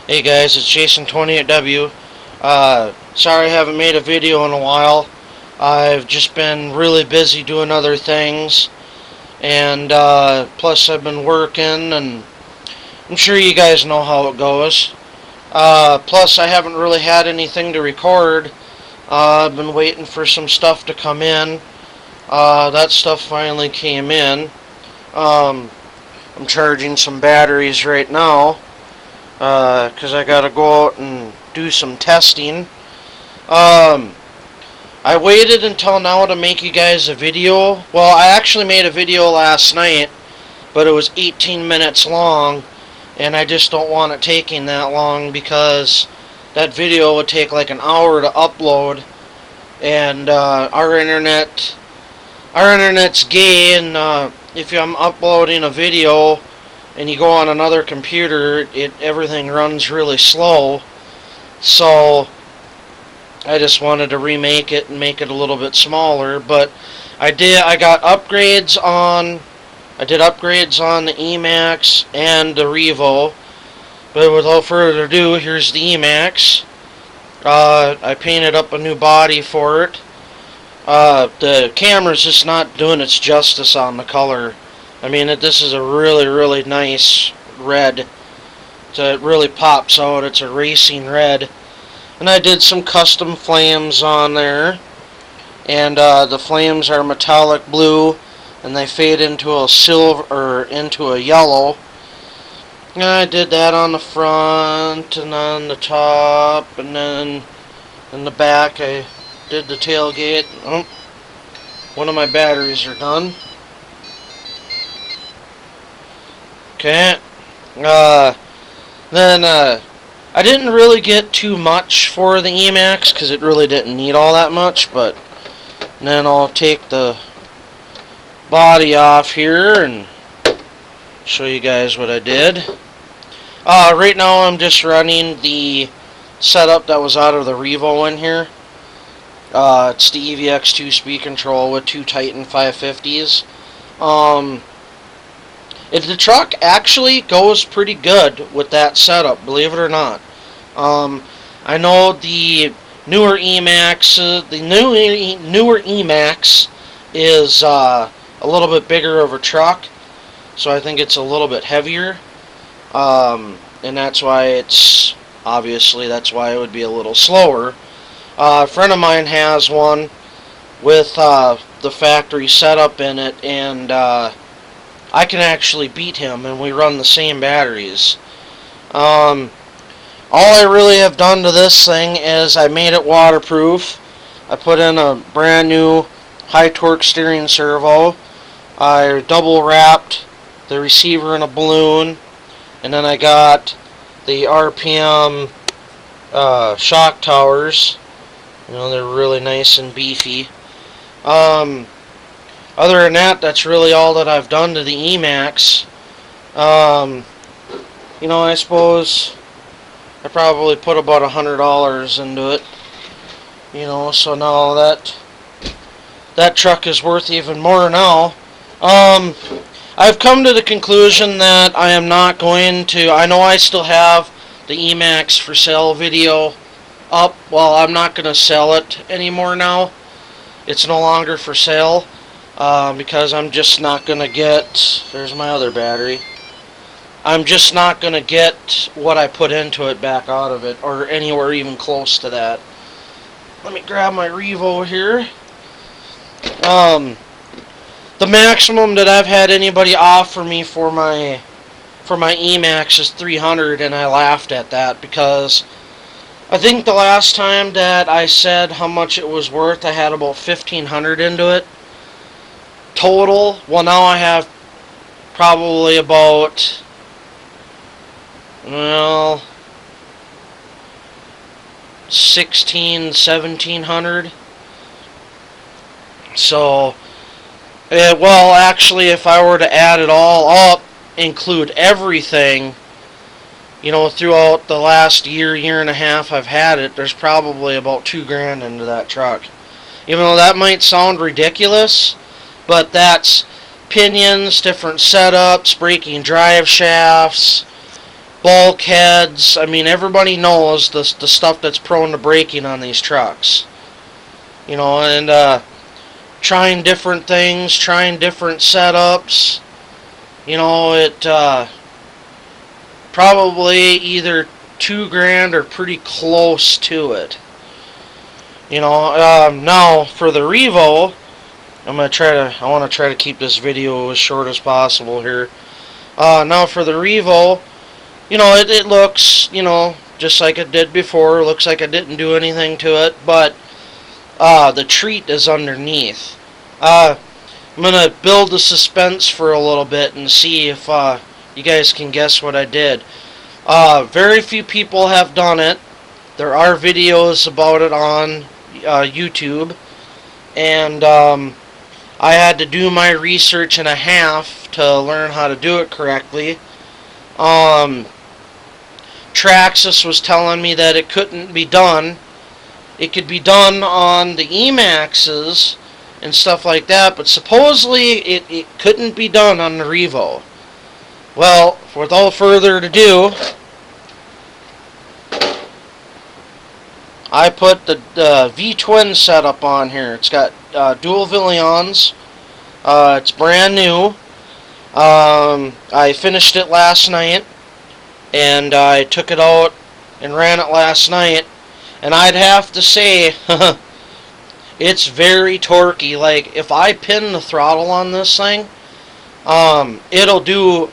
Hey guys, it's Jason28W. Sorry I haven't made a video in a while. I've just been really busy doing other things, and plus I've been working, and I'm sure you guys know how it goes. Plus I haven't really had anything to record. I've been waiting for some stuff to come in. That stuff finally came in. I'm charging some batteries right now, because I gotta go out and do some testing. I waited until now to make you guys a video. Well, I actually made a video last night, but it was 18 minutes long, and I just don't want it taking that long because that video would take like an hour to upload, and our internet's gay, and if I'm uploading a video and you go on another computer, everything runs really slow. So I just wanted to remake it and make it a little bit smaller. But I got upgrades on. I did upgrades on the e-maxx and the e-revo. But without further ado, here's the e-maxx. I painted up a new body for it. The camera's just not doing its justice on the color. I mean, this is a really, really nice red. It really pops out. It's a racing red. And I did some custom flames on there. And the flames are metallic blue, and they fade into a silver, or into a yellow. And I did that on the front, and on the top, and then in the back I did the tailgate. Oh, one of my batteries are done. Okay. Then I didn't really get too much for the e-maxx because it really didn't need all that much, but then I'll take the body off here and show you guys what I did. Right now I'm just running the setup that was out of the e-revo in here. It's the EVX2 speed control with two Titan 550s. The truck actually goes pretty good with that setup, believe it or not. I know the newer e-maxx, newer e-maxx is a little bit bigger of a truck, so I think it's a little bit heavier, and that's why that's why it would be a little slower. A friend of mine has one with the factory setup in it, and I can actually beat him, and we run the same batteries. All I really have done to this thing is I made it waterproof. I put in a brand new high torque steering servo. I double wrapped the receiver in a balloon, and then I got the RPM shock towers. You know, they're really nice and beefy. Other than that, that's really all that I've done to the e-maxx. You know, I suppose I probably put about $100 into it. You know, so now that truck is worth even more now. I've come to the conclusion that I am not going to. I know I still have the e-maxx for sale video up. Well, I'm not going to sell it anymore now. It's no longer for sale. Because I'm just not going to get, there's my other battery, I'm just not going to get what I put into it back out of it, or anywhere even close to that. Let me grab my e-revo here. The maximum that I've had anybody offer me for my e-maxx is $300, and I laughed at that because I think the last time that I said how much it was worth, I had about $1,500 into it. Total, well, now I have probably about, well, $1,700. So, well, actually, if I were to add it all up, include everything, you know, throughout the last year and a half I've had it, there's probably about $2,000 into that truck. Even though that might sound ridiculous, but that's pinions, different setups, braking drive shafts, bulkheads. I mean, everybody knows the stuff that's prone to breaking on these trucks. You know, and trying different things, trying different setups. You know, it probably either $2,000 or pretty close to it. You know, now for the Revo, I want to try to keep this video as short as possible here. Now for the Revo, you know, it looks, you know, just like it did before. It looks like I didn't do anything to it, but the treat is underneath. I'm gonna build the suspense for a little bit and see if you guys can guess what I did. Very few people have done it. There are videos about it on YouTube, and I had to do my research and a half to learn how to do it correctly. Traxxas was telling me that it couldn't be done. It could be done on the e-maxxes and stuff like that, but supposedly it couldn't be done on the Revo. Well, without further ado, I put the V-twin setup on here. It's got dual Villions. It's brand new. I finished it last night, and I took it out and ran it last night, and I'd have to say it's very torquey. Like, if I pin the throttle on this thing, it'll do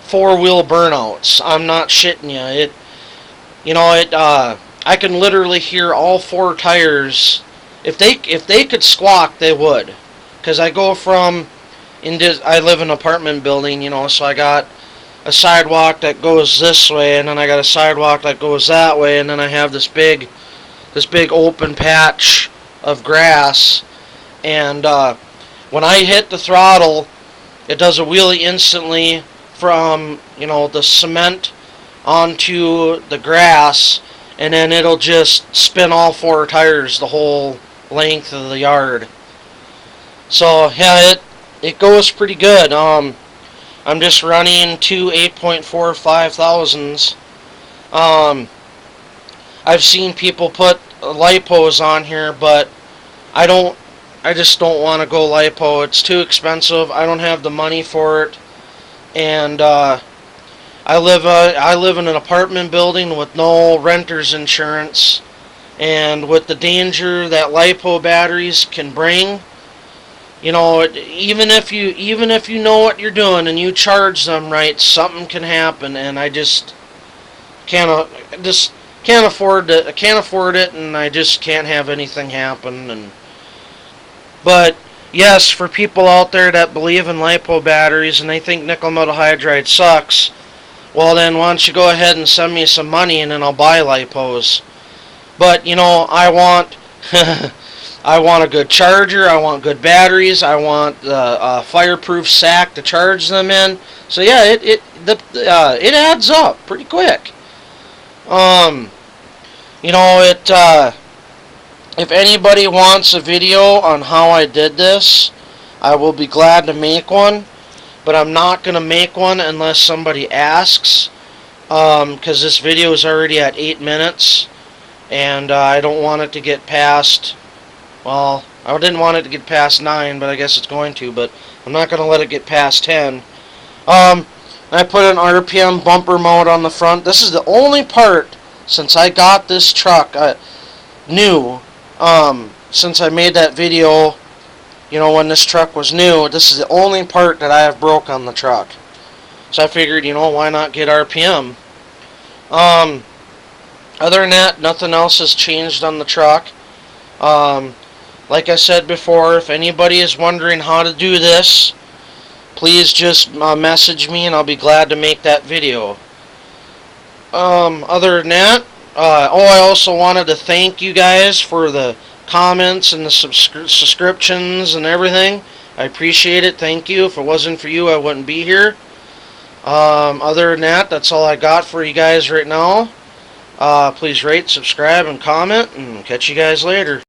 4-wheel burnouts. I'm not shitting you. I can literally hear all 4 tires. If they could squawk, they would. Because I go from, I live in an apartment building, you know, so I got a sidewalk that goes this way, and then I got a sidewalk that goes that way, and then I have this big open patch of grass. And when I hit the throttle, it does a wheelie instantly from, you know, the cement onto the grass, and then it'll just spin all 4 tires the whole length of the yard. So yeah, it goes pretty good. I'm just running 2 8.45 thousandths. I've seen people put lipos on here, but I just don't want to go lipo. It's too expensive. I don't have the money for it, and I live in an apartment building with no renter's insurance, and with the danger that lipo batteries can bring, you know, even if you know what you're doing and you charge them right, something can happen, and I just can't afford it, and I just can't have anything happen. But yes, for people out there that believe in lipo batteries and they think nickel metal hydride sucks, well then why don't you go ahead and send me some money and then I'll buy lipos. But you know, I want I want a good charger, I want good batteries, I want the fireproof sack to charge them in. So yeah, it adds up pretty quick. You know, if anybody wants a video on how I did this, I will be glad to make one. But I'm not going to make one unless somebody asks, because this video is already at 8 minutes, and I don't want it to get past, well, I didn't want it to get past 9, but I guess it's going to, but I'm not going to let it get past 10. I put an RPM bumper mount on the front. This is the only part, since I got this truck new, since I made that video, you know, when this truck was new, this is the only part that I have broke on the truck. So I figured, you know, why not get RPM? Other than that, nothing else has changed on the truck. Like I said before, if anybody is wondering how to do this, please just message me and I'll be glad to make that video. Other than that, I also wanted to thank you guys for the comments and the subscriptions and everything. I appreciate it. Thank you. If it wasn't for you, I wouldn't be here. Other than that, that's all I got for you guys right now. Please rate, subscribe, and comment, and catch you guys later.